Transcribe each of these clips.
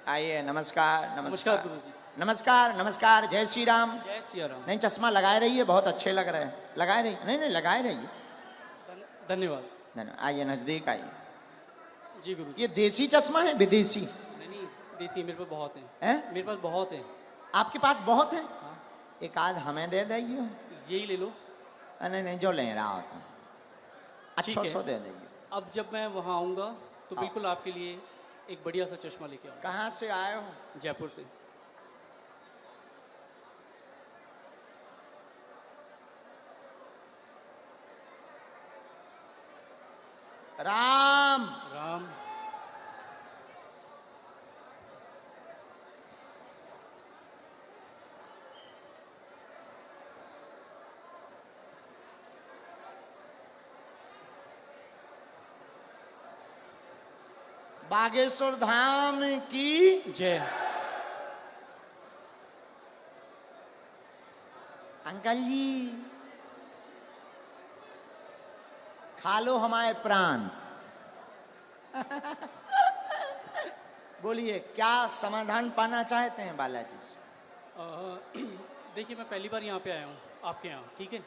आइए, नमस्कार नमस्कार नमस्कार गुरुजी। नमस्कार नमस्कार। जय श्री राम। जय सिया राम। नहीं, चश्मा लगाए रहिए, बहुत अच्छे लग रहे हैं। लगाए रहिए, नहीं नहीं लगाए रहिए। धन्यवाद। धन्यवाद। आइए, नजदीक आइए। जी गुरुजी। ये देसी चश्मा है विदेशी? नहीं नहीं, देसी मेरे पास बहुत हैं। हैं? मेरे पास बहुत हैं। आपके पास बहुत है? हाँ, एक आध हमें दे दीजिए। यही ले लो। नहीं नहीं, जो ले रहा होता ठीक अच्छा है। सो दे दीजिए। अब जब मैं वहाँ आऊँगा तो हाँ। बिल्कुल आपके लिए एक बढ़िया सा चश्मा लेके आऊँगा। कहाँ से आए हो? जयपुर से। राम राम। बागेश्वर धाम की जय। अंकल जी, खा लो हमारे प्राण। बोलिए, क्या समाधान पाना चाहते हैं बालाजी से? देखिए, मैं पहली बार यहाँ पे आया हूँ आपके यहाँ, ठीक है।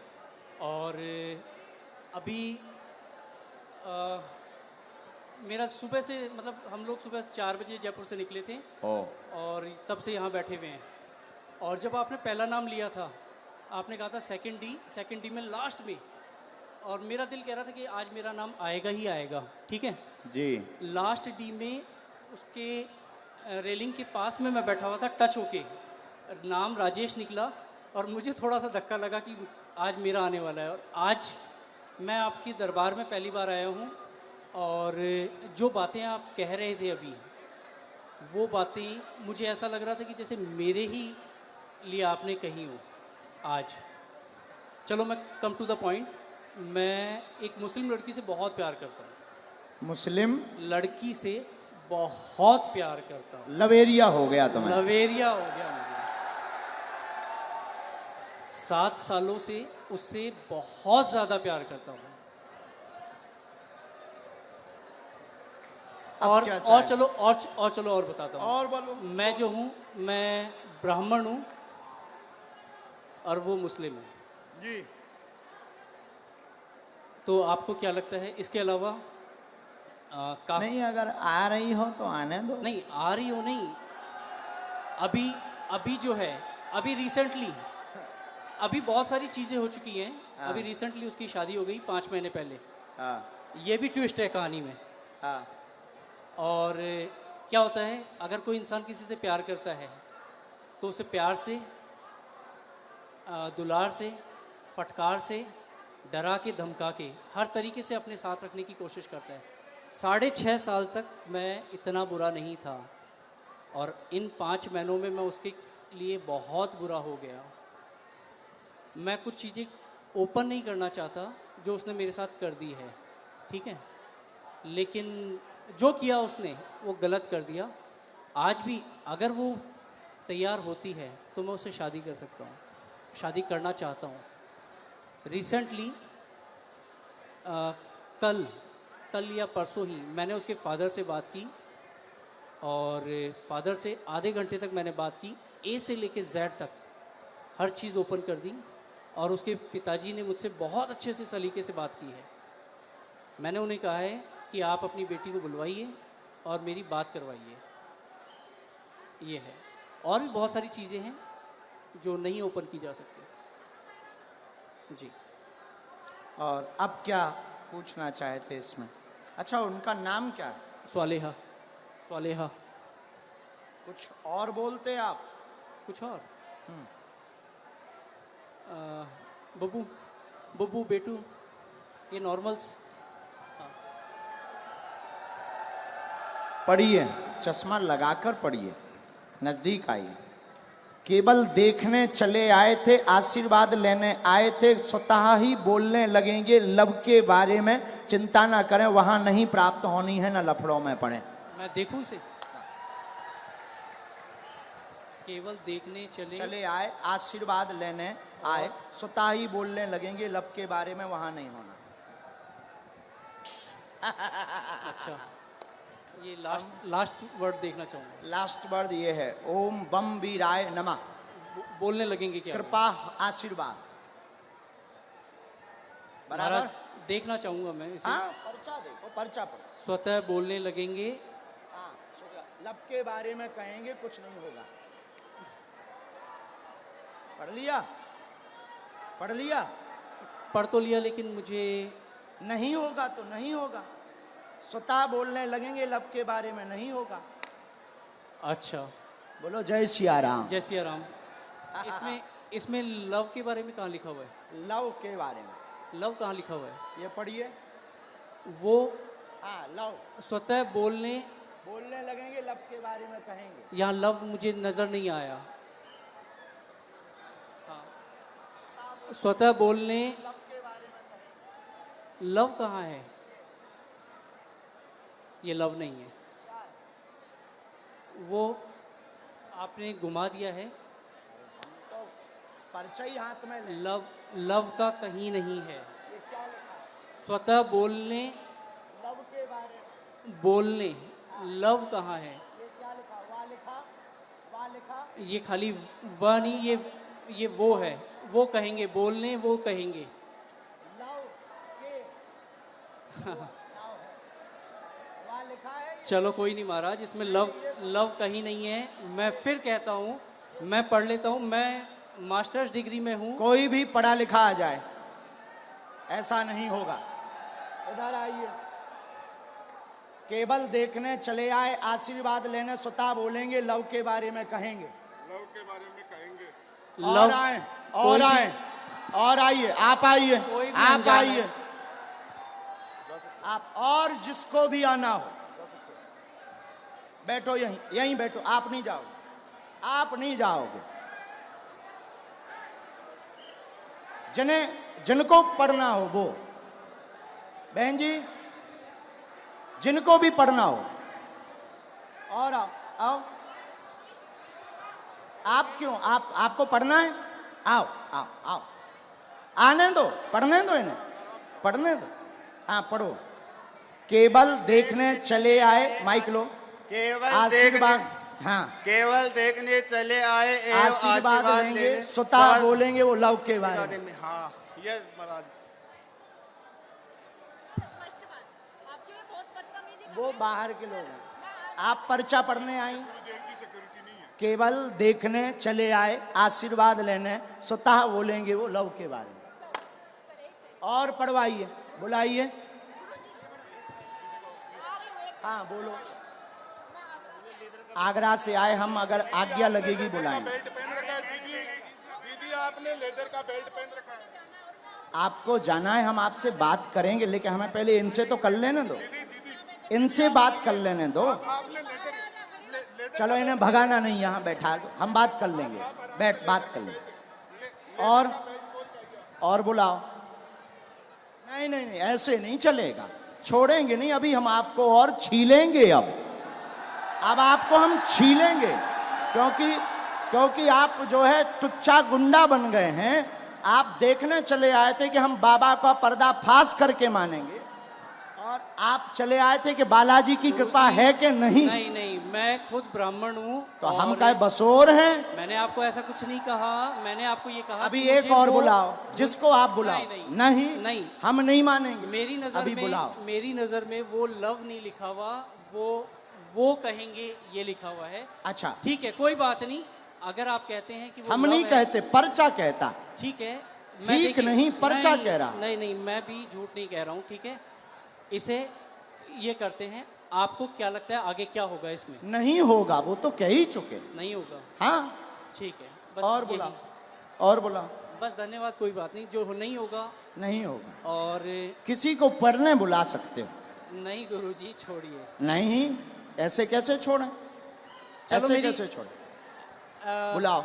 और अभी मेरा सुबह से, मतलब हम लोग सुबह 4 बजे जयपुर से निकले थे ओ, और तब से यहाँ बैठे हुए हैं। और जब आपने पहला नाम लिया था, आपने कहा था सेकंड डी में लास्ट में, और मेरा दिल कह रहा था कि आज मेरा नाम आएगा ही आएगा, ठीक है जी। लास्ट डी में उसके रेलिंग के पास में मैं बैठा हुआ था, टच होके नाम राजेश निकला और मुझे थोड़ा सा धक्का लगा कि आज मेरा आने वाला है। और आज मैं आपकी दरबार में पहली बार आया हूँ और जो बातें आप कह रहे थे अभी, वो बातें मुझे ऐसा लग रहा था कि जैसे मेरे ही लिए आपने कही हो आज। चलो मैं कम टू द पॉइंट। मैं एक मुस्लिम लड़की से बहुत प्यार करता हूँ। मुस्लिम लड़की से बहुत प्यार करता हूँ। लवेरिया हो गया तुम्हें? लवेरिया हो गया मुझे। 7 सालों से उससे बहुत ज्यादा प्यार करता हूँ। अब और क्या और चाहे? चलो और बताता हूँ। और बोलो। मैं जो हूँ, मैं ब्राह्मण हूँ और वो मुस्लिम है जी। तो आपको क्या लगता है इसके अलावा? नहीं, अगर आ रही हो तो आने दो। नहीं आ रही हो, नहीं अभी जो है, अभी रिसेंटली, अभी बहुत सारी चीज़ें हो चुकी हैं। हाँ। अभी रिसेंटली उसकी शादी हो गई 5 महीने पहले। हाँ ये भी ट्विस्ट है कहानी में। हाँ। और क्या होता है, अगर कोई इंसान किसी से प्यार करता है तो उसे प्यार से, दुलार से, फटकार से, डरा के, धमका के, हर तरीके से अपने साथ रखने की कोशिश करता है। 6.5 साल तक मैं इतना बुरा नहीं था और इन 5 महीनों में मैं उसके लिए बहुत बुरा हो गया। मैं कुछ चीज़ें ओपन नहीं करना चाहता जो उसने मेरे साथ कर दी है, ठीक है, लेकिन जो किया उसने वो गलत कर दिया। आज भी अगर वो तैयार होती है तो मैं उससे शादी कर सकता हूँ, शादी करना चाहता हूँ। रिसेंटली कल या परसों ही मैंने उसके फादर से बात की और फादर से आधे घंटे तक मैंने बात की, ए से लेके जेड तक हर चीज़ ओपन कर दी। और उसके पिताजी ने मुझसे बहुत अच्छे से सलीके से बात की है। मैंने उन्हें कहा है कि आप अपनी बेटी को बुलवाइए और मेरी बात करवाइए। ये है, और भी बहुत सारी चीज़ें हैं जो नहीं ओपन की जा सकती जी। और अब क्या पूछना चाहते इसमें? अच्छा, उनका नाम क्या है? स्वालेहा। स्वालेहा। कुछ और बोलते आप? कुछ और? बब्बू, बब्बू, बेटू, ये नॉर्मल्स। पढ़िए, चश्मा लगाकर पढ़िए, नजदीक आइए। केवल देखने चले आए थे, आशीर्वाद लेने आए थे, स्वतः ही बोलने लगेंगे लब के बारे में। चिंता ना करें, वहां नहीं प्राप्त होनी है, ना लफड़ों में पड़े। मैं देखूं इसे? केवल देखने चले आए, आशीर्वाद लेने आए, स्वतः ही बोलने लगेंगे लब के बारे में, वहां नहीं होना। अच्छा, ये लास्ट वर्ड देखना चाहूँगा। लास्ट वर्ड ये है, ओम बम वीराय नमः। बोलने लगेंगे क्या? कृपा आशीर्वाद। बराबर। महाराज देखना चाहूँगा मैं इसे। हाँ, पर्चा देखो, पर्चा पढ़ो। स्वतः बोलने लगेंगे। हाँ, लब के बारे में कहेंगे, कुछ नहीं होगा। पढ़ लिया? पढ़ लिया? पढ़ तो लिया, लेकिन मुझे नहीं होगा तो नहीं होगा। स्वतः बोलने लगेंगे, लब के बारे में नहीं होगा। अच्छा, बोलो जय सिया राम। जय सिया राम। इसमें लव के बारे में कहाँ लिखा हुआ है? लव के बारे में। लव कहाँ लिखा हुआ है? ये पढ़िए। वो हाँ, लव। स्वतः बोलने लगेंगे, लब के बारे में कहेंगे। यहाँ लव मुझे नजर नहीं आया। हाँ, स्वतः बोलने, लब के बारे में कहेंगे। लव कहाँ है? ये लव नहीं है, वो आपने घुमा दिया है। तो पर्चा ही हाथ में ले। लव का कहीं नहीं है। ये क्या लिखा है? स्वतः बोलने, लव के बारे में। बोलने, लव कहाँ है? ये क्या लिखा? वाह लिखा, वाह लिखा। ये खाली वह नहीं, ये वो है। वो कहेंगे, बोलने वो कहेंगे। लव के लव है, वाह लिखा है। चलो कोई नहीं महाराज, इसमें लव कहीं नहीं है। मैं फिर कहता हूँ, मैं पढ़ लेता हूँ। मैं मास्टर्स डिग्री में हूँ। कोई भी पढ़ा लिखा आ जाए, ऐसा नहीं होगा। इधर आइए। केवल देखने चले आए, आशीर्वाद लेने स्वतः बोलेंगे, लव के बारे में कहेंगे। लव के बारे में कहेंगे। और आए, और आए, और आइए। आप आइए, कोई भी आप अनजान आइए। है। आप और जिसको भी आना हो बैठो, यहीं बैठो। आप नहीं जाओगे, आप नहीं जाओगे। जिनको पढ़ना हो वो, बहन जी, जिनको भी पढ़ना हो, और आओ आओ। आप क्यों, आपको पढ़ना है? आओ आओ आओ, आने दो, पढ़ने दो इन्हें, पढ़ने दो। हाँ पढ़ो। केवल देखने चले आए, माइक लो। केवल आशीर्वाद, हाँ, केवल देखने चले आए एवं आशीर्वाद लेंगे, लेने स्वतः बोलेंगे वो लव के बारे बारे में। में। हाँ, यस महाराज। वो बाहर के लोग हैं, आप पर्चा पढ़ने आई। गुरुदेव की सिक्योरिटी नहीं है। केवल देखने चले आए, आशीर्वाद लेने, स्वतः बोलेंगे वो लव के बारे में। और पढ़वाइए, बुलाइए। हाँ बोलो। आगरा से आए हम, अगर आज्ञा लगेगी बुलाएंगे। बेल्ट पहन रखा है दीदी। दीदी आपने लेदर का बेल्ट पहन रखा है। आपको जाना है, हम आपसे बात करेंगे, लेकिन हमें पहले इनसे तो कर लेने दो। दीदी इनसे बात कर लेने दो। आपने लेदर चलो इन्हें भगाना नहीं, यहाँ बैठा दो, हम बात कर लेंगे। बैठ, बात कर लेंगे। और बुलाओ। नहीं नहीं नहीं, ऐसे नहीं चलेगा, छोड़ेंगे नहीं। अभी हम आपको और छीलेंगे। अब आपको हम छीलेंगे, क्योंकि आप जो है टुच्चा गुंडा बन गए हैं। आप देखने चले आए थे कि हम बाबा का पर्दाफाश करके मानेंगे, और आप चले आए थे कि बालाजी की कृपा है कि नहीं। नहीं नहीं, मैं खुद ब्राह्मण हूँ। तो हम क्या बसोर हैं? मैंने आपको ऐसा कुछ नहीं कहा। मैंने आपको ये कहा अभी कि एक मुझे और वो- बुलाओ, जिसको आप बुलाओ। नहीं, नहीं। हम नहीं मानेंगे। मेरी नजर अभी में, बुलाओ। मेरी नजर में वो लव नहीं लिखा हुआ, वो कहेंगे ये लिखा हुआ है। अच्छा, ठीक है, कोई बात नहीं। अगर आप कहते हैं कि वो हम love नहीं है, कहते, पर्चा कहता। ठीक है। ठीक देखिए- नहीं, पर्चा नहीं, कह रहा। नहीं नहीं, मैं भी झूठ नहीं कह रहा हूँ। ठीक है, इसे ये करते हैं। आपको क्या लगता है आगे क्या होगा इसमें? नहीं होगा, वो तो कह ही चुके। नहीं होगा, हाँ, ठीक है। बस और यही। बुलाओ, और बुलाओ। बस धन्यवाद, कोई बात नहीं। जो नहीं होगा, नहीं होगा। और किसी को पढ़ने बुला सकते हो? नहीं गुरुजी, छोड़िए। नहीं, ऐसे कैसे छोड़ें? चलो ऐसे मेरी- कैसे छोड़ें? बुलाओ,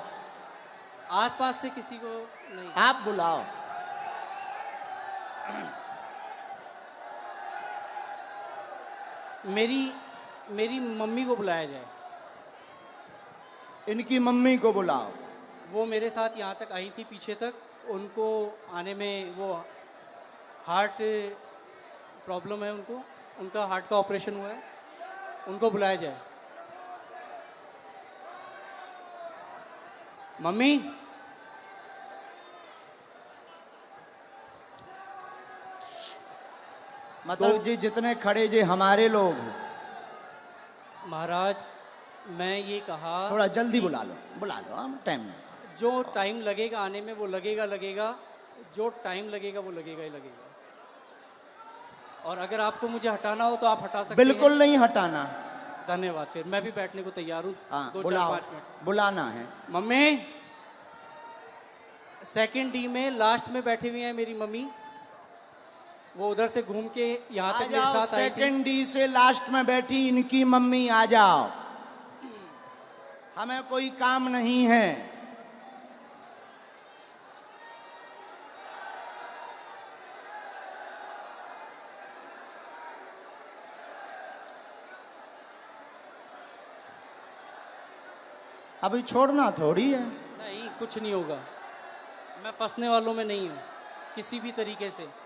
आसपास से किसी को नहीं। आप बुलाओ। मेरी मम्मी को बुलाया जाए। इनकी मम्मी को बुलाओ। वो मेरे साथ यहाँ तक आई थी, पीछे तक। उनको आने में वो हार्ट प्रॉब्लम है, उनका हार्ट का ऑपरेशन हुआ है। उनको बुलाया जाए। मम्मी, मतलब जी जितने खड़े जी हमारे लोग, महाराज मैं ये कहा थोड़ा जल्दी बुला लो हम टाइम में। जो टाइम लगेगा आने में वो लगेगा, जो टाइम लगेगा वो लगेगा ही लगेगा। और अगर आपको मुझे हटाना हो तो आप हटा सकते बिल्कुल हैं। नहीं हटाना। धन्यवाद। फिर मैं भी बैठने को तैयार हूँ। हाँ 2 4 बुलाओ, 5 मिनट। बुलाना है। मम्मी, सेकंड डी में लास्ट में बैठी हुई है मेरी मम्मी। वो उधर से घूम के यहाँ आ तक मेरे जाओ, साथ आई थी। सेकंड डी से लास्ट में बैठी इनकी मम्मी, आ जाओ, हमें कोई काम नहीं है। अभी छोड़ना थोड़ी है। नहीं, कुछ नहीं होगा। मैं फंसने वालों में नहीं हूँ किसी भी तरीके से।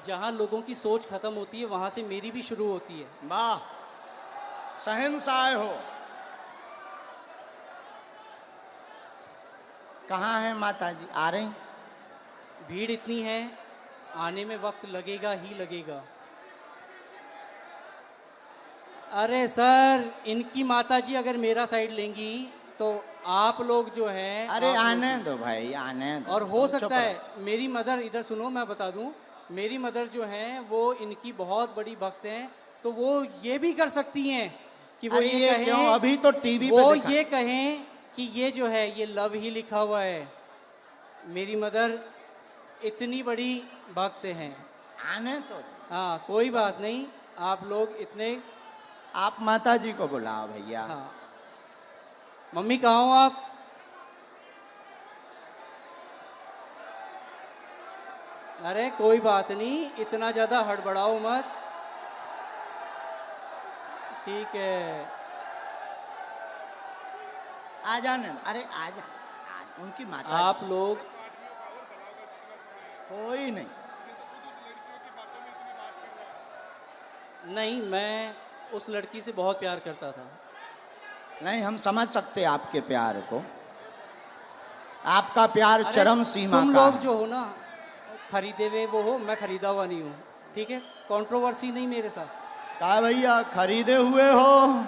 जहाँ लोगों की सोच खत्म होती है वहां से मेरी भी शुरू होती है। वाह, शहंशाह हो। कहाँ है माता जी? आ रही? भीड़ इतनी है, आने में वक्त लगेगा ही लगेगा। अरे सर, इनकी माताजी अगर मेरा साइड लेंगी तो आप लोग जो हैं, अरे आप आने लोग- दो भाई, आने दो। और हो चुप सकता रहो। है मेरी मदर, इधर सुनो मैं बता दूं, मेरी मदर जो हैं वो इनकी बहुत बड़ी भक्त हैं, तो वो ये भी कर सकती हैं कि वो अरे ये ये कहें, क्यों? अभी तो टीवी वो पे दिखा। ये कहें कि ये जो है ये लव ही लिखा हुआ है। मेरी मदर इतनी बड़ी भक्त हैं। आने तो। हाँ कोई बात नहीं, आप लोग इतने। आप माता जी को बुलाओ भैया। हाँ मम्मी कहाँ हो आप? अरे कोई बात नहीं, इतना ज्यादा हड़बड़ाओ मत। ठीक है, आ जाने दो। अरे आ जा, उनकी माता आप लोग कोई नहीं। नहीं, मैं उस लड़की से बहुत प्यार करता था। नहीं, हम समझ सकते आपके प्यार को। आपका प्यार अरे, चरम सीमा तुम का लोग है। जो हो ना, खरीदे हुए वो हो, मैं खरीदा हुआ नहीं हूँ। ठीक है, कंट्रोवर्सी नहीं मेरे साथ। कहा भैया खरीदे हुए हो?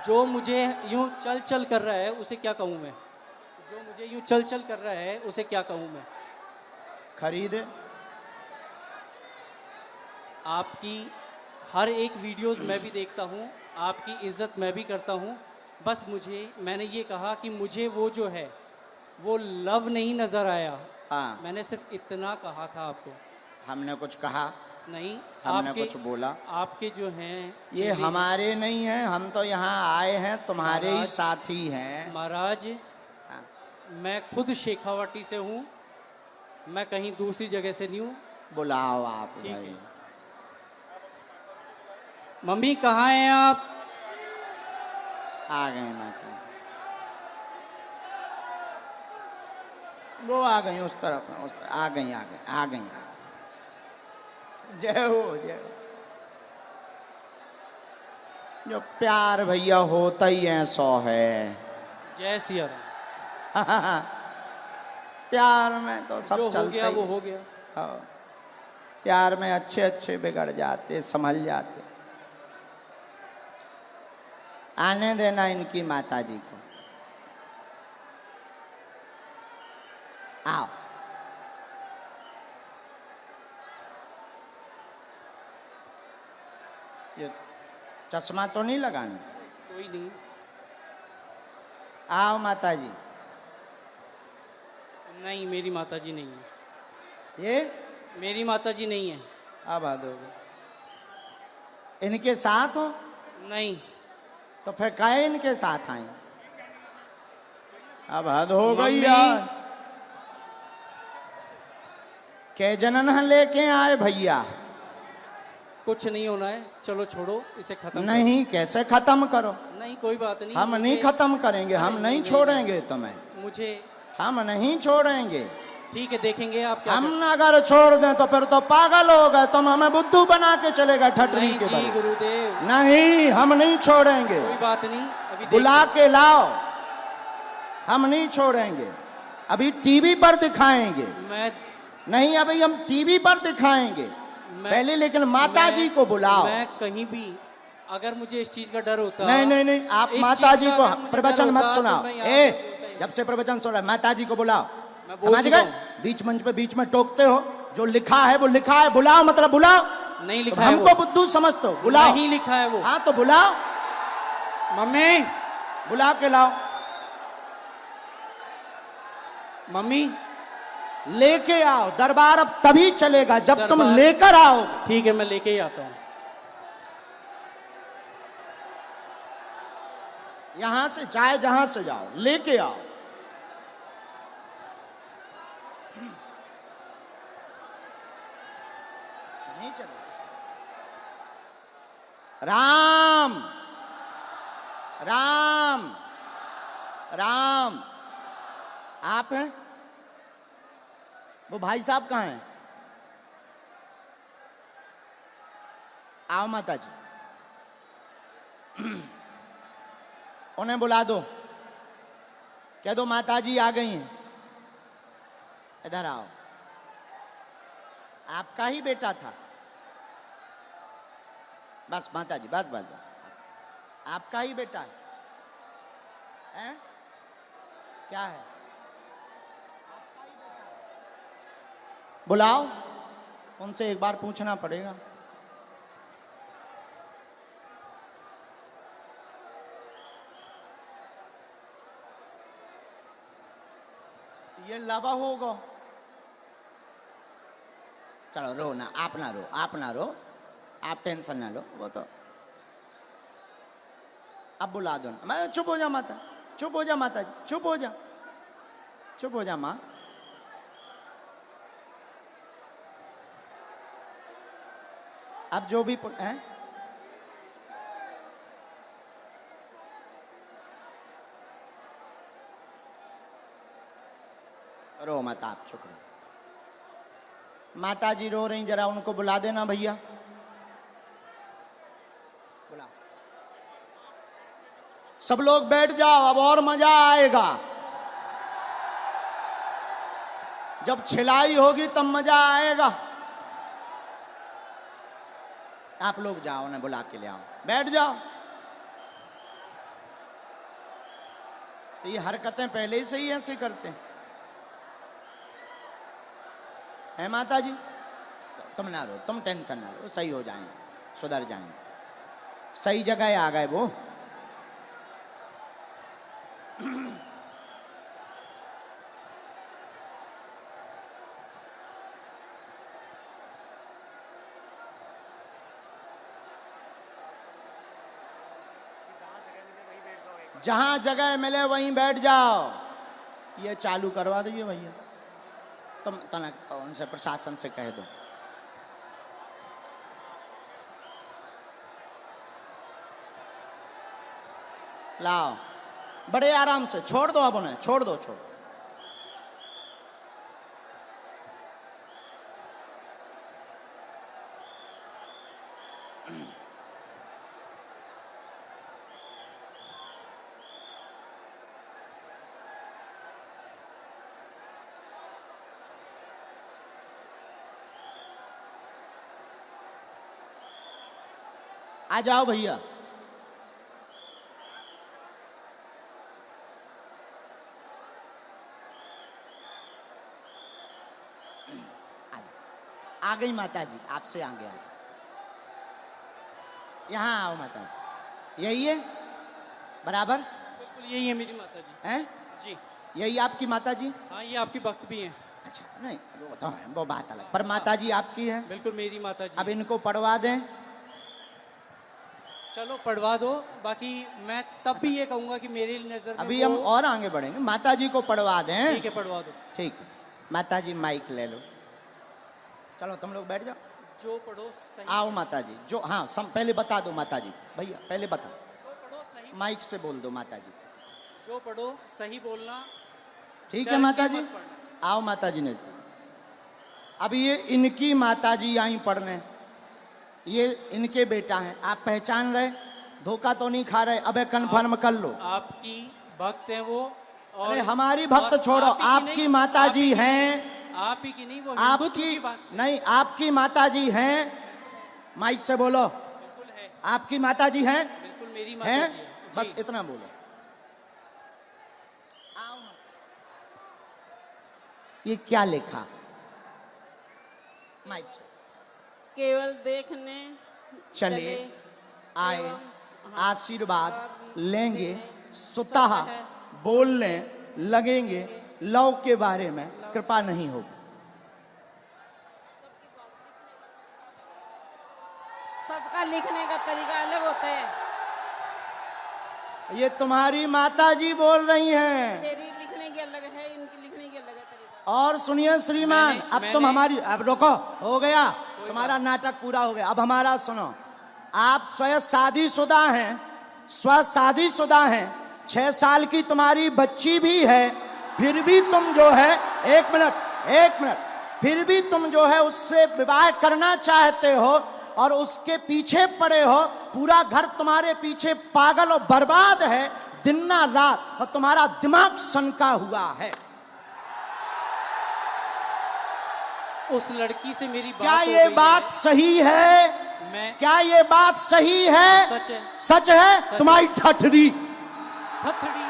जो मुझे यूं चल चल कर रहा है उसे क्या कहूँ मैं? जो मुझे यूं चल चल कर रहा है उसे क्या कहूँ मैं? खरीदे। आपकी हर एक वीडियोस मैं भी देखता हूँ, आपकी इज्जत मैं भी करता हूँ। बस मैंने ये कहा कि मुझे वो जो है वो लव नहीं नज़र आया। हाँ, मैंने सिर्फ इतना कहा था आपको। हमने कुछ कहा नहीं, हमने कुछ बोला? आपके जो हैं ये चेहरे- हमारे नहीं हैं, हम तो यहाँ आए हैं तुम्हारे ही महाराज- साथी हैं। महाराज, हाँ। मैं खुद शेखावाटी से हूँ, मैं कहीं दूसरी जगह से नहीं हूँ। बुलाओ आप ठीक भाई। है। मम्मी कहाँ हैं आप? आ गए माता जी। वो आ गई उस तरफ, आ गई। जय हो, जय हो। जो प्यार भैया होता ही है 100 है। जय सिया राम। प्यार में तो सब जो हो चलता गया ही वो है। हो गया। हाँ। प्यार में अच्छे अच्छे बिगड़ जाते, संभल जाते। आने देना इनकी माता जी को। आओ। ये चश्मा तो नहीं लगाना? कोई नहीं। आओ माता जी। नहीं, मेरी माताजी नहीं है। ये मेरी माताजी नहीं है। अब आ दोगे? इनके साथ हो? नहीं। तो फिर काहे इनके साथ आई? अब हद हो गई मम्मी। यार। के जनन लेके आए भैया? कुछ नहीं होना है, चलो छोड़ो इसे खत्म नहीं, कैसे खत्म करो? करो। नहीं कोई बात नहीं। हम नहीं मुझे- खत्म करेंगे, हम नहीं नहीं, छोड़ेंगे तुम्हें। मुझे हम नहीं छोड़ेंगे। ठीक है, देखेंगे आप क्या हम अगर छोड़ दें तो फिर तो पागल हो गए, तुम हमें बुद्धू बना के चले गए ठटरी नहीं के जी बल। गुरुदेव, नहीं, हम नहीं छोड़ेंगे, कोई बात नहीं, अभी बुला के लाओ, हम नहीं छोड़ेंगे। अभी टीवी पर दिखाएंगे, मैं नहीं अभी हम टीवी पर दिखाएंगे पहले, लेकिन माता जी को बुलाओ। मैं कहीं भी अगर मुझे इस चीज का डर होता, नहीं नहीं नहीं, आप इस माता चीज जी का को अगर मुझे प्रवचन डर मत होता, सुनाओ। तो मैं यहाँ पे बोलता ही जब से प्रवचन सुन रहा है, माता जी को बुलाओ। मैं बोल समझ चुका गए? हूं। बीच मंच पे बीच में टोकते हो, जो लिखा है वो लिखा है, बुलाओ मतलब बुलाओ। नहीं तुम लिखा है हमको वो, बुद्धू समझते हो, बुलाओ। नहीं लिखा है वो। हाँ तो बुलाओ, मम्मी, बुला के लाओ, मम्मी, लेके आओ। दरबार अब तभी चलेगा जब तुम दरबार- लेकर आओ। ठीक है, मैं लेके ही आता हूँ। यहां से जाए जहां से जाओ, लेके आओ। नहीं चलेगा। राम राम राम, आप हैं? वो भाई साहब कहाँ हैं? आओ माता जी, उन्हें बुला दो, कह दो माता जी आ गई हैं, इधर आओ। आपका ही बेटा था, बस माता जी, बस बस बस, आपका ही बेटा है, हैं? क्या है? आपका ही बेटा है। बुलाओ, उनसे एक बार पूछना पड़ेगा। ये लावा होगा। चलो रो ना, आप ना रो, आप ना रो, आप टेंशन ना लो, वो तो अब बुला दो ना। मैं चुप हो जा माता, चुप हो जा माता जी, चुप हो जा, चुप हो जा माँ। अब जो भी हैं, रो मत, आप चुप रहो। माता जी रो रही, जरा उनको बुला देना भैया, बुला। सब लोग बैठ जाओ, अब और मजा आएगा। जब छिलाई होगी तब मजा आएगा। आप लोग जाओ ना, बुला के ले आओ, बैठ जाओ। तो ये हरकतें पहले से ही ऐसे करते हैं, है माता जी? तो तुम ना रो, तुम टेंशन ना लो, सही हो जाएंगे, सुधर जाएंगे, सही जगह आ गए वो। जहां जगह मिले वहीं बैठ जाओ। ये चालू करवा दो ये भैया, तुम तनक उनसे प्रशासन से कह दो। लाओ, बड़े आराम से छोड़ दो, अब उन्हें छोड़ दो, छोड़। आ जाओ भैया, आ गई माता जी, आपसे आगे आ गई। यहाँ आओ माता जी, यही है बराबर? बिल्कुल यही है मेरी माता जी। हैं? जी यही आपकी माता जी? हाँ, ये आपकी भक्त भी हैं। अच्छा, नहीं वो तो है, वो बात अलग, पर माता जी आपकी है। बिल्कुल मेरी माता जी। अब इनको पढ़वा दें। चलो पढ़वा दो, बाकी मैं तब भी ये कहूंगा कि मेरी नजर में अभी हम और आगे बढ़ेंगे, माता जी को पढ़वा दें। ठीक है, पढ़वा दो। ठीक है, माता जी माइक ले लो, चलो तुम लोग बैठ जाओ। जो पढ़ो सही, आओ माता जी, जो हाँ पहले बता दो माता जी, भैया पहले बता, जो पढ़ो सही, माइक से बोल दो माता जी। जो पढ़ो सही बोलना। ठीक डर है माता के जी, मत पढ़ना। आओ माता जी नजदीक। अब ये इनकी माता जी आई पढ़ने, ये इनके बेटा हैं, आप पहचान रहे, धोखा तो नहीं खा रहे? अबे कन्फर्म कर लो। आपकी भक्त हैं वो, और अरे हमारी भक्त और छोड़ो, आप ही की आपकी नहीं, माता आप जी ही की हैं, नहीं, आप ही की नहीं, वो हिंदुत्व आपकी की बात नहीं, आपकी माता जी हैं, माइक से बोलो, बिल्कुल है, आपकी माता जी हैं, बिल्कुल मेरी माता हैं? जी है। बस जी। इतना बोलो। आओ। ये क्या लिखा? माइक से। केवल देखने चले आए, एवं आशीर्वाद लेंगे, स्वतः बोलने लगेंगे, लव के बारे में कृपा नहीं होगी। सबका लिखने का तरीका अलग होता है। ये तुम्हारी माता जी बोल रही हैं। मेरी लिखने की अलग है, इनकी लिखने की अलग है तरीका। और सुनिए श्रीमान, अब तुम हमारी, अब रुको, हो गया तुम्हारा नाटक पूरा हो गया। अब हमारा सुनो, आप स्वयं शादीशुदा हैं, शादीशुदा हैं, 6 साल की तुम्हारी बच्ची भी है, फिर भी तुम जो है, एक मिनट, फिर भी तुम जो है उससे विवाह करना चाहते हो और उसके पीछे पड़े हो। पूरा घर तुम्हारे पीछे पागल और बर्बाद है दिन ना रात, और तुम्हारा दिमाग सनका हुआ है। उस लड़की से मेरी बात क्या हो ये गई बात है। सही है? मैं क्या ये बात सही है? सच है, सच है। तुम्हारी ठठरी थथड़ी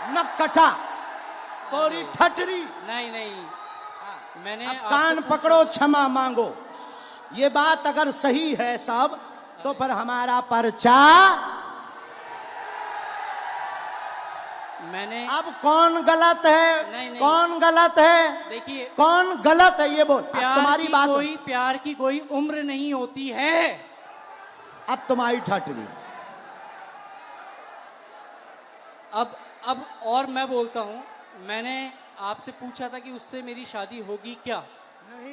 न कटा, तोरी ठठरी। नहीं नहीं, मैंने अब आपसे कान पूछा- पकड़ो, क्षमा मांगो। ये बात अगर सही है सब, तो फिर हमारा पर्चा। मैंने अब कौन गलत है? नहीं। कौन गलत है? देखिए, कौन गलत है ये बोल। अब तुम्हारी बात, प्यार की कोई उम्र नहीं होती है। अब तुम्हारी ठठरी। अब और मैं बोलता हूं, मैंने आपसे पूछा था कि उससे मेरी शादी होगी क्या?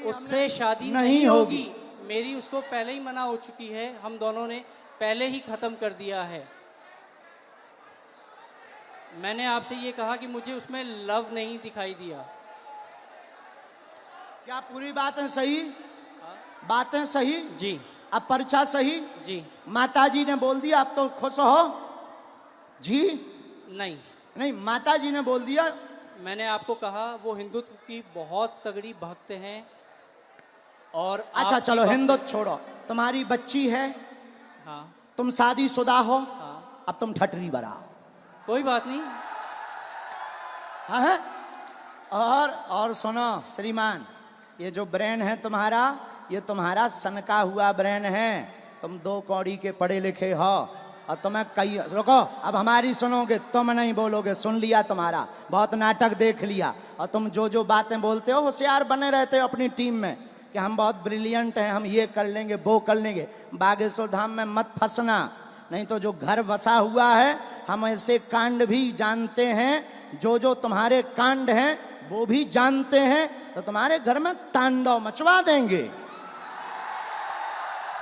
उससे शादी नहीं होगी। मेरी उसको पहले ही मना हो चुकी है, हम दोनों ने पहले ही खत्म कर दिया है। मैंने आपसे ये कहा कि मुझे उसमें लव नहीं दिखाई दिया। क्या पूरी बातें सही? बातें सही? जी अब पर्चा सही? जी। माताजी ने बोल दिया, अब तो खुश हो जी? नहीं, नहीं, माताजी ने बोल दिया। मैंने आपको कहा वो हिंदुत्व की बहुत तगड़ी भक्त हैं। और अच्छा आपकी चलो, भक्त- हिंदुत्व छोड़ो, तुम्हारी बच्ची है, हाँ तुम शादीशुदा हो, हाँ, अब तुम ठठरी बराओ। कोई बात नहीं। हाँ? और सुनो श्रीमान, ये जो ब्रेन है तुम्हारा, ये तुम्हारा सनका हुआ ब्रेन है। तुम 2 कौड़ी के पढ़े लिखे हो, और तुम्हें कई, रुको, अब हमारी सुनोगे, तुम नहीं बोलोगे, सुन लिया तुम्हारा, बहुत नाटक देख लिया। और तुम जो जो बातें बोलते हो, होशियार बने रहते हो अपनी टीम में कि हम बहुत ब्रिलियंट हैं, हम ये कर लेंगे, वो कर लेंगे। बागेश्वर धाम में मत फंसना, नहीं तो जो घर बसा हुआ है, हम ऐसे कांड भी जानते हैं, जो तुम्हारे कांड हैं वो भी जानते हैं, तो तुम्हारे घर में तांडव मचवा देंगे।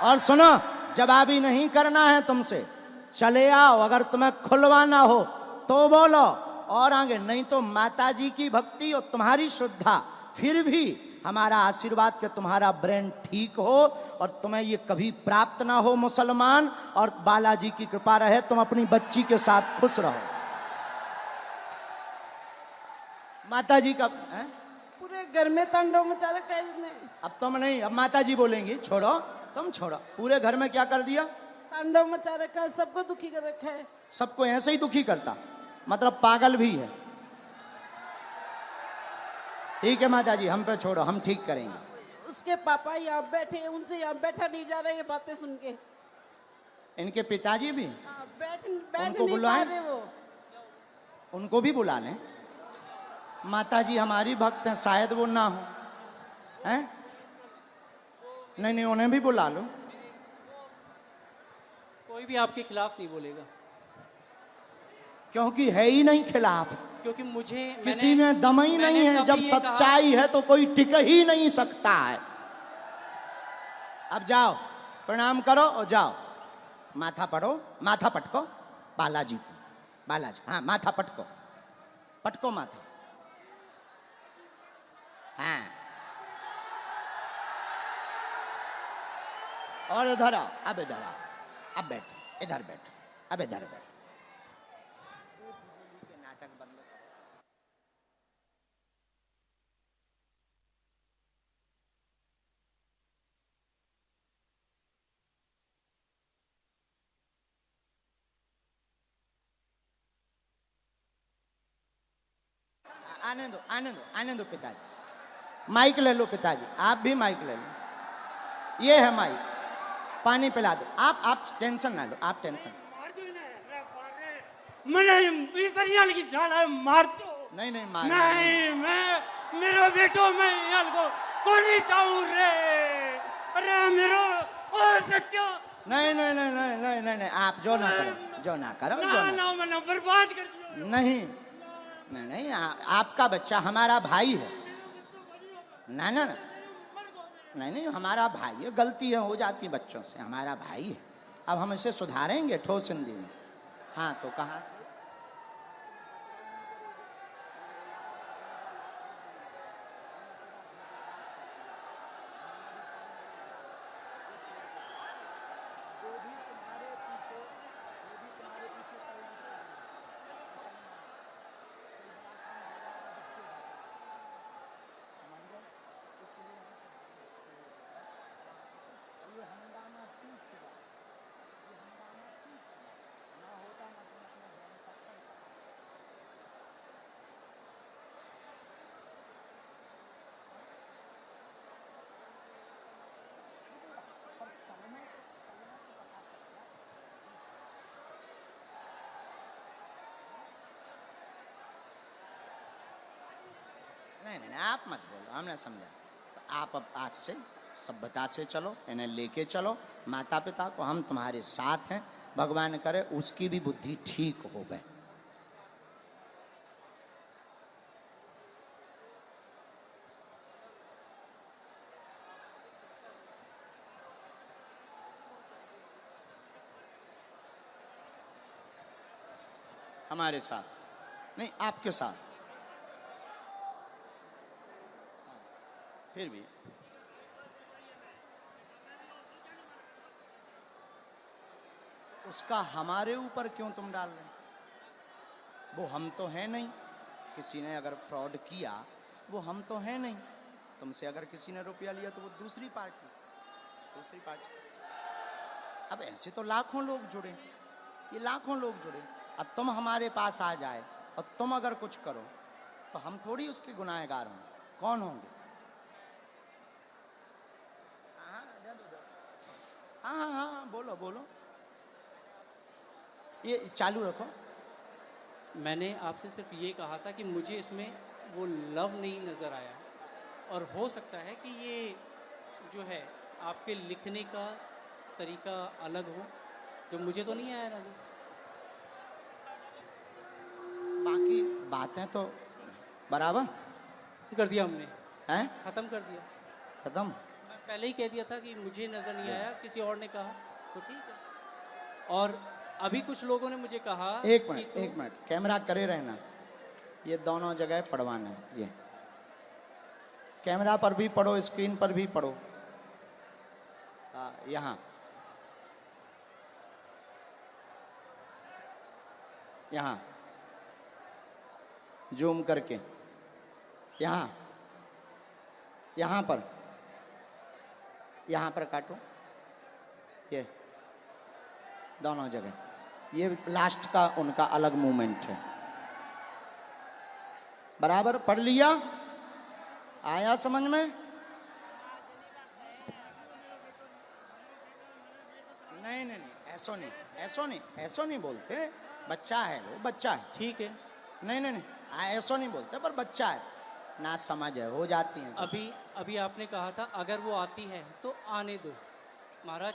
और सुनो, जवाबी नहीं करना है तुमसे, चले आओ, अगर तुम्हें खुलवाना हो तो बोलो, और आगे नहीं तो माताजी की भक्ति और तुम्हारी श्रद्धा, फिर भी हमारा आशीर्वाद कि तुम्हारा ब्रेन ठीक हो और तुम्हें ये कभी प्राप्त ना हो मुसलमान, और बालाजी की कृपा रहे, तुम अपनी बच्ची के साथ खुश रहो। माताजी का है? पूरे घर में तांडव मचा रखा है इसने। अब तुम नहीं, अब माताजी बोलेंगी, छोड़ो, तुम छोड़ो। पूरे घर में क्या कर दिया? तांडव मचा रखा है, सबको दुखी कर रखा है। सबको ऐसे ही दुखी करता, मतलब पागल भी है। ठीक है माताजी, हम पे छोड़ो, हम ठीक करेंगे। उसके पापा यहाँ बैठे हैं, उनसे यहाँ बैठा नहीं जा रहा, ये बातें सुन के। इनके पिताजी भी, हाँ, बैठ उनको नहीं पा बुलाएं? रहे वो। उनको भी बुला लें। माताजी हमारी भक्त हैं, शायद वो ना हो, हैं? नहीं, उन्हें भी बुला लो। कोई भी आपके खिलाफ नहीं बोलेगा, क्योंकि है ही नहीं खिलाफ, क्योंकि मुझे किसी में दम ही नहीं है। जब सच्चाई है तो कोई टिक ही नहीं सकता है। अब जाओ, प्रणाम करो और जाओ, माथा पढ़ो, माथा पटको बालाजी, हाँ, माथा पटको, पटको माथा। हाँ, और इधर आओ, अब इधर आओ, अब बैठो, इधर बैठो, अब इधर बैठो। नाटक बंद करो। आने दो पिताजी। माइक ले लो पिताजी, आप भी माइक ले लो। ये है माइक, पानी पिला दो। आप टेंशन ना लो, आप टेंशन। नहीं नहीं मार नहीं, मैं मेरो बेटो मैं यहाँ को कोनी चाहूँ रे। अरे मेरो ओ सत्यो। नहीं नहीं नहीं नहीं नहीं नहीं नहीं, आप जो ना करो, जो ना करो, जो ना ना। ना मैंने बर्बाद कर दिया। नहीं नहीं नहीं, आपका बच्चा हमारा भाई है। ना ना ना, नहीं नहीं, हमारा भाई है। गलती है हो जाती है बच्चों से, हमारा भाई है। अब हम इसे सुधारेंगे ठोस हिंदी में। हाँ तो कहाँ नहीं नहीं, आप मत बोलो, हमने समझा। आप अब आज से सभ्यता से चलो, इन्हें लेके चलो। माता पिता को हम तुम्हारे साथ हैं। भगवान करे उसकी भी बुद्धि ठीक हो गए। हमारे साथ नहीं, आपके साथ। फिर भी उसका हमारे ऊपर क्यों तुम डाल रहे? वो हम तो हैं नहीं। किसी ने अगर फ्रॉड किया वो हम तो हैं नहीं। तुमसे अगर किसी ने रुपया लिया तो वो दूसरी पार्टी। अब ऐसे तो लाखों लोग जुड़े, ये लाखों लोग जुड़े। अब तुम हमारे पास आ जाए और तुम अगर कुछ करो तो हम थोड़ी उसके गुनाहगार होंगे। कौन होंगे? हाँ हाँ हाँ, बोलो बोलो, ये चालू रखो। मैंने आपसे सिर्फ ये कहा था कि मुझे इसमें वो लव नहीं नज़र आया, और हो सकता है कि ये जो है आपके लिखने का तरीका अलग हो, जो मुझे तो नहीं आया नज़र। बाकी बातें तो बराबर कर दिया हमने, हैं, ख़त्म कर दिया। खत्म। मैं पहले ही कह दिया था कि मुझे नज़र नहीं आया, किसी और ने कहा तो ठीक है। और अभी कुछ लोगों ने मुझे कहा एक मिनट कैमरा करे रहना। ये दोनों जगह पढ़वाना है। ये कैमरा पर भी पढ़ो, स्क्रीन पर भी पढ़ो। यहाँ यहाँ जूम करके, यहाँ पर काटो। ये दोनों जगह, ये लास्ट का उनका अलग मूवमेंट है। बराबर पढ़ लिया? आया समझ में? नहीं, ऐसो नहीं बोलते। बच्चा है वो, बच्चा है। ठीक है। नहीं, ऐसो नहीं बोलते, पर बच्चा है ना, समझ है, हो जाती है। अभी आपने कहा था अगर वो आती है तो आने दो महाराज।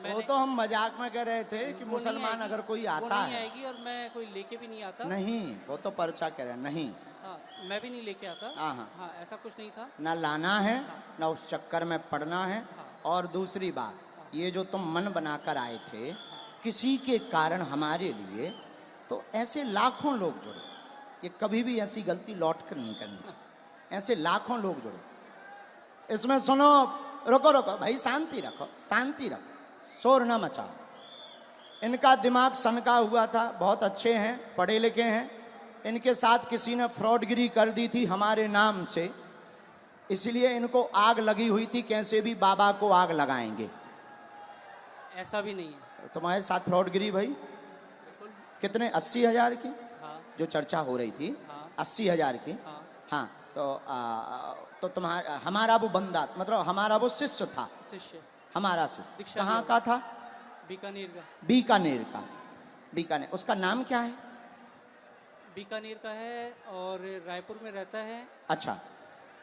वो तो हम मजाक में कह रहे थे कि मुसलमान अगर कोई आता वो नहीं है, आएगी, और मैं कोई लेके भी नहीं आता। नहीं, वो तो पर्चा कह रहे हैं। नहीं, हाँ, मैं भी नहीं लेके आता। हाँ, ऐसा कुछ नहीं था। ना लाना है, ना उस चक्कर में पड़ना है। और दूसरी बात, ये जो तुम मन बनाकर आए थे किसी के कारण हमारे लिए, तो ऐसे लाखों लोग जुड़े। ये कभी भी ऐसी गलती लौट कर नहीं करनी चाहिए। ऐसे लाखों लोग जुड़े इसमें। सुनो, रुको रुको भाई, शांति रखो, शांति रखो, शोर ना मचाओ। इनका दिमाग सनका हुआ था, बहुत अच्छे हैं, पढ़े लिखे हैं। इनके साथ किसी ने फ्रॉडगिरी कर दी थी हमारे नाम से, इसलिए इनको आग लगी हुई थी, कैसे भी बाबा को आग लगाएंगे। ऐसा भी नहीं है। तुम्हारे साथ फ्रॉडगिरी भाई कितने? 80,000 की हाँ जो चर्चा हो रही थी, हाँ 80,000 की। हाँ हाँ, तो तुम्हारा, हमारा वो बंदा, मतलब हमारा वो शिष्य था, शिष्य हमारा शिष्य दीक्षा कहाँ लिया का था? बीकानेर का। बीकानेर का। बीकानेर, उसका नाम क्या है? बीकानेर का है और रायपुर में रहता है। अच्छा,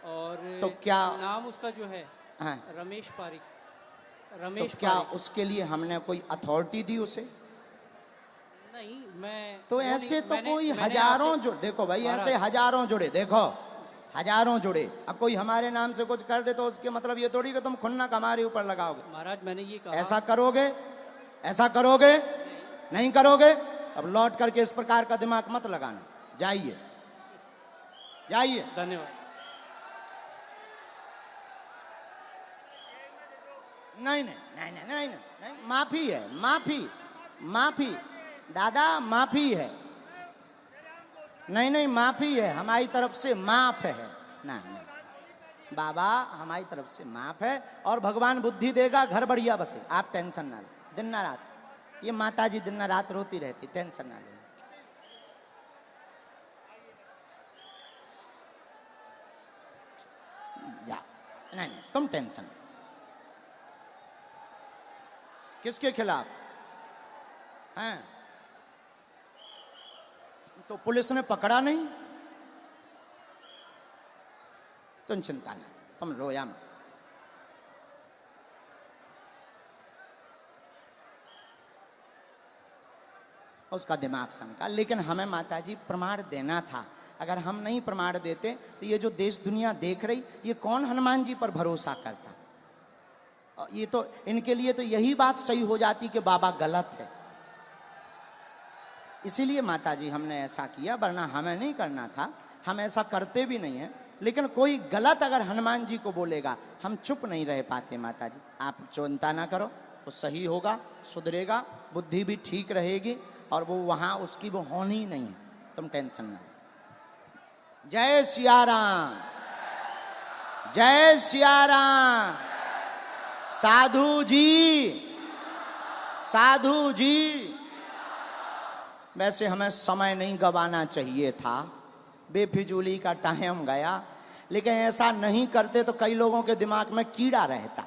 और तो क्या नाम उसका जो है हाँ, रमेश पारिक। तो रमेश क्या पारिक। उसके लिए हमने कोई अथॉरिटी दी उसे? नहीं, मैं तो वो ऐसे नहीं- तो मैंने- कोई मैंने हजारों आपसे- जुड़े, देखो भाई महाराज, ऐसे हजारों जुड़े, देखो हजारों जुड़े। अब कोई हमारे नाम से कुछ कर दे तो उसके मतलब ये थोड़ी कि तुम खुन्नक हमारे ऊपर लगाओगे। महाराज मैंने ये कहा। ऐसा करोगे? ऐसा करोगे? नहीं करोगे? अब लौट करके इस प्रकार का दिमाग मत लगाना। जाइए, जाइए। धन्यवाद। नहीं नहीं नहीं नहीं नहीं नहीं, नहीं। माफी है, माफी, माफी दादा, माफी है। नहीं नहीं, माफी है हमारी तरफ से, माफ है ना, नहीं बाबा, हमारी तरफ से माफ है। और भगवान बुद्धि देगा, घर बढ़िया बसे, आप टेंशन ना लो। दिन ना रात ये माता जी दिन ना रात रोती रहती, टेंशन ना लो। जा, नहीं नहीं, तुम टेंशन। किसके खिलाफ हैं? तो पुलिस ने पकड़ा नहीं, तुम चिंता ना, तुम रोया मत। उसका दिमाग सनका, लेकिन हमें माताजी प्रमाण देना था। अगर हम नहीं प्रमाण देते तो ये जो देश दुनिया देख रही, ये कौन हनुमान जी पर भरोसा करता? और ये तो इनके लिए तो यही बात सही हो जाती कि बाबा गलत है। इसीलिए माताजी हमने ऐसा किया, वरना हमें नहीं करना था, हम ऐसा करते भी नहीं है। लेकिन कोई गलत अगर हनुमान जी को बोलेगा, हम चुप नहीं रह पाते। माताजी आप चिंता ना करो, वो सही होगा, सुधरेगा, बुद्धि भी ठीक रहेगी, और वो वहां उसकी वो होनी नहीं है, तुम टेंशन ना। जय सिया राम, जय सिया राम। साधु जी, साधु जी, वैसे हमें समय नहीं गवाना चाहिए था, बेफिजूली का टाइम गया, लेकिन ऐसा नहीं करते तो कई लोगों के दिमाग में कीड़ा रहता।